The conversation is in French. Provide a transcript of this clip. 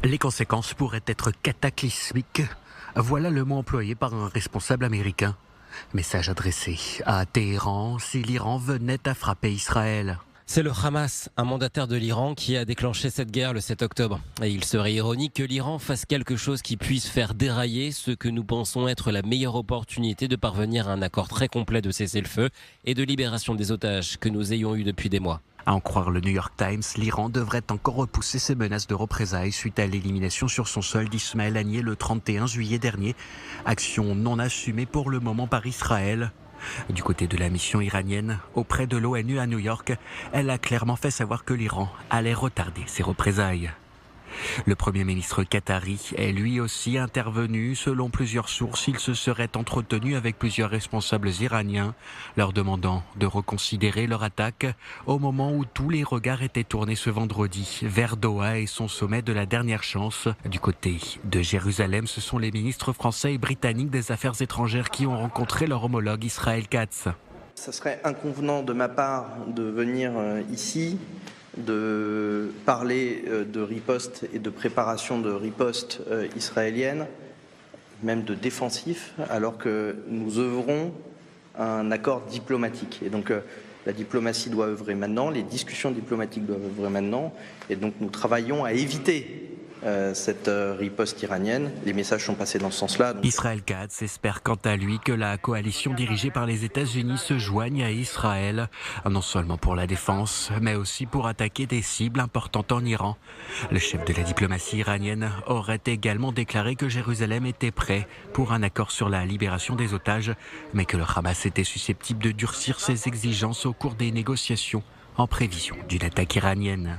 Les conséquences pourraient être cataclysmiques. Voilà le mot employé par un responsable américain. Message adressé à Téhéran si l'Iran venait à frapper Israël. C'est le Hamas, un mandataire de l'Iran, qui a déclenché cette guerre le 7 octobre. Et il serait ironique que l'Iran fasse quelque chose qui puisse faire dérailler ce que nous pensons être la meilleure opportunité de parvenir à un accord très complet de cessez-le-feu et de libération des otages que nous ayons eu depuis des mois. À en croire le New York Times, l'Iran devrait encore repousser ses menaces de représailles suite à l'élimination sur son sol d'Ismaël Haniyeh le 31 juillet dernier. Action non assumée pour le moment par Israël. Du côté de la mission iranienne, auprès de l'ONU à New York, elle a clairement fait savoir que l'Iran allait retarder ses représailles. Le Premier ministre qatari est lui aussi intervenu. Selon plusieurs sources, il se serait entretenu avec plusieurs responsables iraniens, leur demandant de reconsidérer leur attaque au moment où tous les regards étaient tournés ce vendredi vers Doha et son sommet de la dernière chance. Du côté de Jérusalem, ce sont les ministres français et britanniques des Affaires étrangères qui ont rencontré leur homologue Israël Katz. Ça serait inconvenant de ma part de venir ici, de parler de riposte et de préparation de riposte israélienne, même de défensif, alors que nous œuvrons à un accord diplomatique. Et donc la diplomatie doit œuvrer maintenant, les discussions diplomatiques doivent œuvrer maintenant, et donc nous travaillons à éviter cette riposte iranienne. Les messages sont passés dans ce sens-là. Israël Katz espère quant à lui que la coalition dirigée par les États-Unis se joigne à Israël, non seulement pour la défense, mais aussi pour attaquer des cibles importantes en Iran. Le chef de la diplomatie iranienne aurait également déclaré que Jérusalem était prêt pour un accord sur la libération des otages, mais que le Hamas était susceptible de durcir ses exigences au cours des négociations en prévision d'une attaque iranienne.